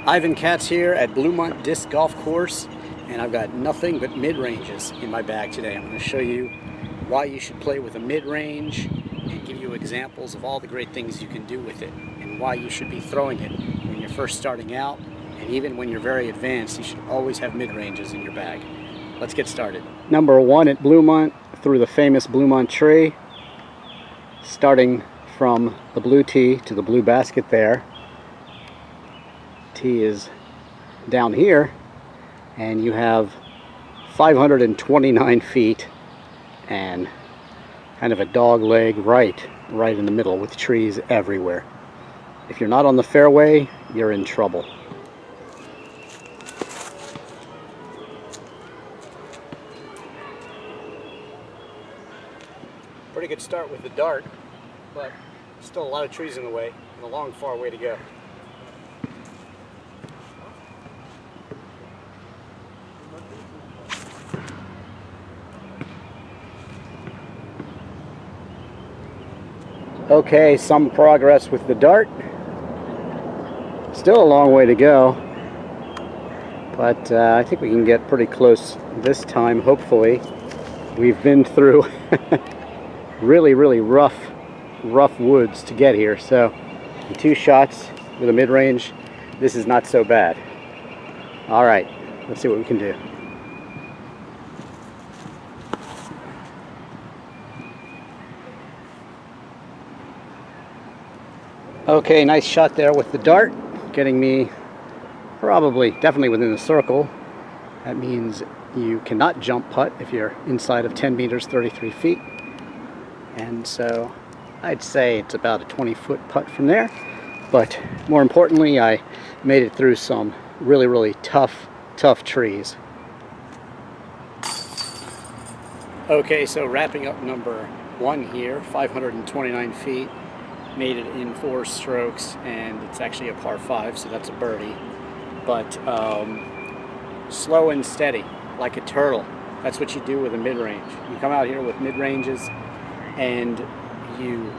Ivan Katz here at Bluemont Disc Golf Course, and I've got nothing but mid-ranges in my bag today. I'm going to show you why you should play with a mid-range and give you examples of all the great things you can do with it and why you should be throwing it when you're first starting out, and even when you're very advanced. You should always have mid-ranges in your bag. Let's get started. Number one at Bluemont, through the famous Bluemont tree, starting from the blue tee to the blue basket there. Tee is down here, and you have 529 feet and kind of a dog leg right in the middle with trees everywhere. If you're not on the fairway, you're in trouble. Pretty good start with the dart, but still a lot of trees in the way and a long, far way to go. Okay, some progress with the dart. Still a long way to go, but I think we can get pretty close this time, hopefully. We've been through really rough woods to get here, so 2 shots with a mid-range, this is not so bad. All right, let's see what we can do. Okay, nice shot there with the dart, getting me definitely within the circle. That means you cannot jump putt if you're inside of 10 meters, 33 feet. And so I'd say it's about a 20-foot putt from there. But more importantly, I made it through some really tough trees. Okay, so wrapping up number one here, 529 feet. Made it in 4 strokes, and it's actually a par 5, so that's a birdie. But slow and steady, like a turtle. That's what you do with a mid-range. You come out here with mid-ranges and you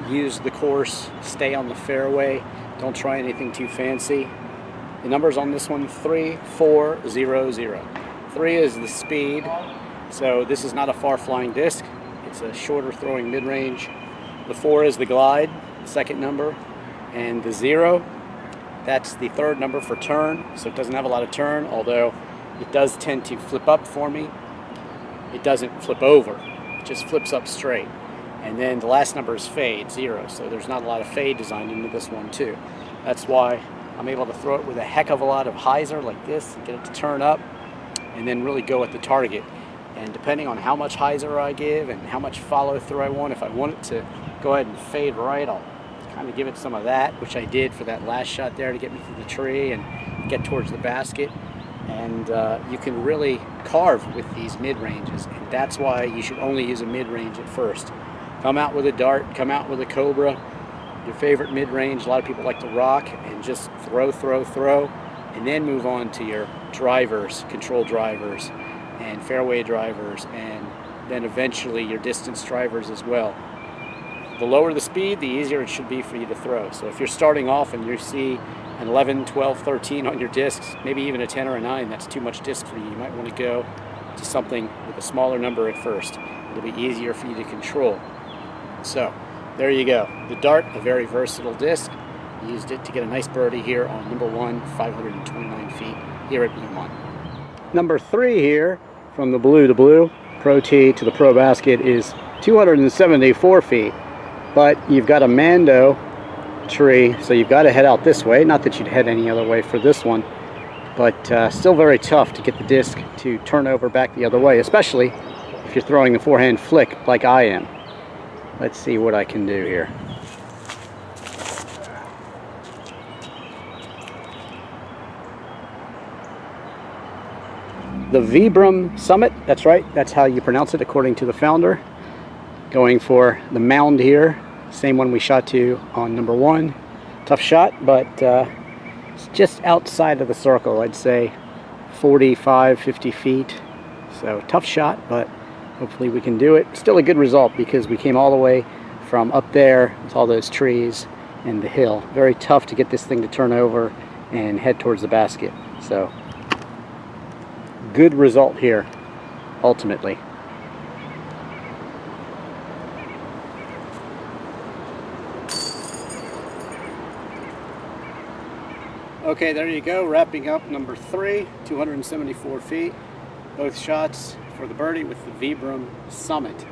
use the course, stay on the fairway, don't try anything too fancy. The numbers on this one, 3, 4, 0, 0. 3 is the speed, so this is not a far-flying disc. It's a shorter throwing mid-range. The 4 is the glide, the second number, and the 0, that's the third number for turn, so it doesn't have a lot of turn, although it does tend to flip up for me. It doesn't flip over, it just flips up straight. And then the last number is fade, 0, so there's not a lot of fade designed into this one too. That's why I'm able to throw it with a heck of a lot of hyzer like this, and get it to turn up, and then really go at the target. And depending on how much hyzer I give and how much follow through I want, if I want it to go ahead and fade right, I'll kind of give it some of that, which I did for that last shot there to get me through the tree and get towards the basket. And you can really carve with these mid-ranges, and that's why you should only use a mid-range at first. Come out with a dart, come out with a cobra, your favorite mid-range. A lot of people like to rock and just throw, and then move on to your drivers, control drivers, and fairway drivers, and then eventually your distance drivers as well. The lower the speed, the easier it should be for you to throw. So if you're starting off and you see an 11, 12, 13 on your discs, maybe even a 10 or a 9, that's too much disc for you. You might want to go to something with a smaller number at first. It'll be easier for you to control. So there you go. The dart, a very versatile disc. Used it to get a nice birdie here on number one, 529 feet here at Bluemont. Number 3 here, from the blue to blue, pro tee to the pro basket, is 274 feet. But you've got a Mando tree, so you've got to head out this way. Not that you'd head any other way for this one, but still very tough to get the disc to turn over back the other way, especially if you're throwing a forehand flick like I am. Let's see what I can do here. The Vibram Summit, that's right, that's how you pronounce it according to the founder. Going for the mound here, same one we shot to on number 1. Tough shot, but it's just outside of the circle. I'd say 45, 50 feet. So tough shot, but hopefully we can do it. Still a good result because we came all the way from up there with all those trees and the hill. Very tough to get this thing to turn over and head towards the basket. So good result here ultimately. Okay, there you go, wrapping up number 3, 274 feet. Both shots for the birdie with the Vibram Summit.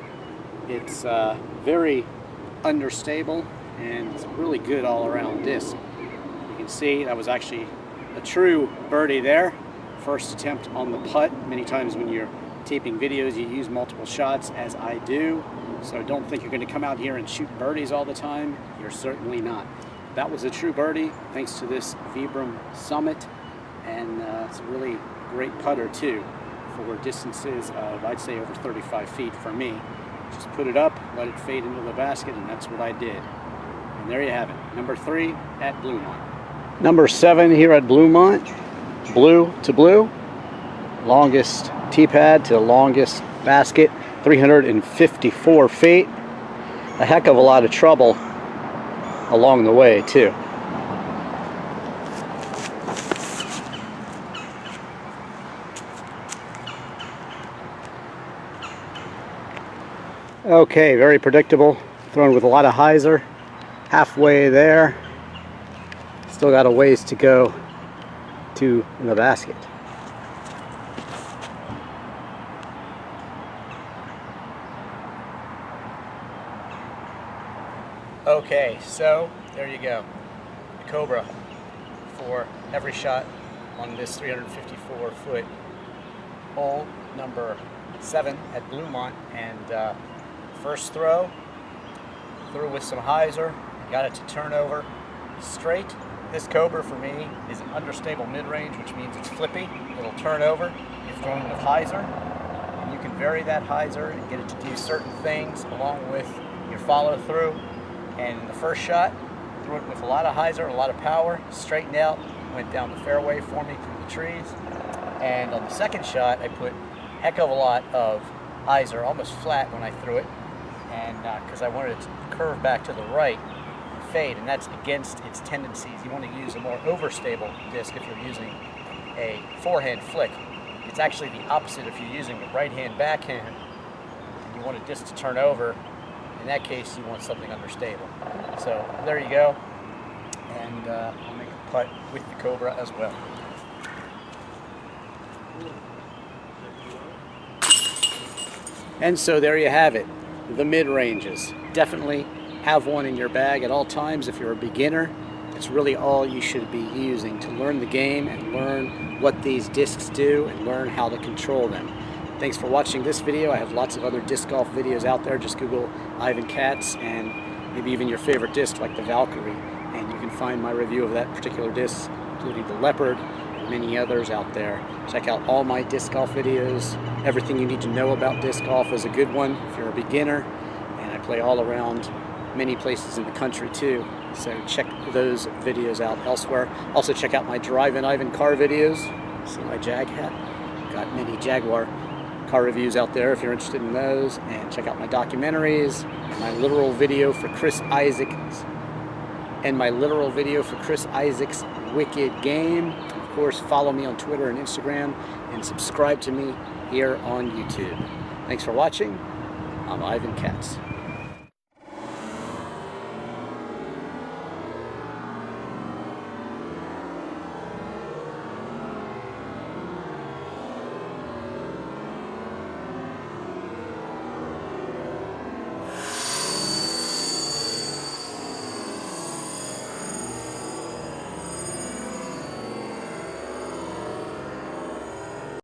It's very understable and it's a really good all-around disc. You can see that was actually a true birdie there. First attempt on the putt. Many times when you're taping videos you use multiple shots, as I do. So don't think you're going to come out here and shoot birdies all the time. You're certainly not. That was a true birdie thanks to this Vibram Summit, and it's a really great putter too for distances of, I'd say, over 35 feet for me. Just put it up, let it fade into the basket, and that's what I did. And there you have it, number 3 at Bluemont. Number 7 here at Bluemont, blue to blue, longest tee pad to longest basket, 354 feet. A heck of a lot of trouble along the way too. Okay, very predictable. Thrown with a lot of hyzer. Halfway there. Still got a ways to go to the basket. Okay, so there you go. The Cobra for every shot on this 354 foot hole, number 7 at Bluemont. And first throw, threw with some hyzer, got it to turn over straight. This Cobra for me is an understable mid-range, which means it's flippy. It'll turn over if thrown with hyzer. And you can vary that hyzer and get it to do certain things along with your follow through. And in the first shot, threw it with a lot of hyzer, a lot of power, straightened out, went down the fairway for me through the trees. And on the second shot, I put a heck of a lot of hyzer, almost flat when I threw it, and because I wanted it to curve back to the right and fade, and that's against its tendencies. You want to use a more overstable disc if you're using a forehand flick. It's actually the opposite if you're using a right-hand backhand and you want a disc to turn over. In that case, you want something understable. So there you go, and I'll make a putt with the Cobra as well. And so there you have it, the mid-ranges. Definitely have one in your bag at all times if you're a beginner. It's really all you should be using to learn the game and learn what these discs do and learn how to control them. Thanks for watching this video. I have lots of other disc golf videos out there. Just Google Ivan Katz and maybe even your favorite disc like the Valkyrie, and you can find my review of that particular disc, including the Leopard and many others out there. Check out all my disc golf videos. Everything you need to know about disc golf is a good one if you're a beginner, and I play all around many places in the country too, so check those videos out elsewhere. Also check out my Drivin Ivan car videos. See my Jag hat? Got many Jaguar car reviews out there if you're interested in those, and check out my documentaries, my literal video for Chris Isaac's Wicked Game. Of course, follow me on Twitter and Instagram, and subscribe to me here on YouTube. Thanks for watching. I'm Ivan Katz.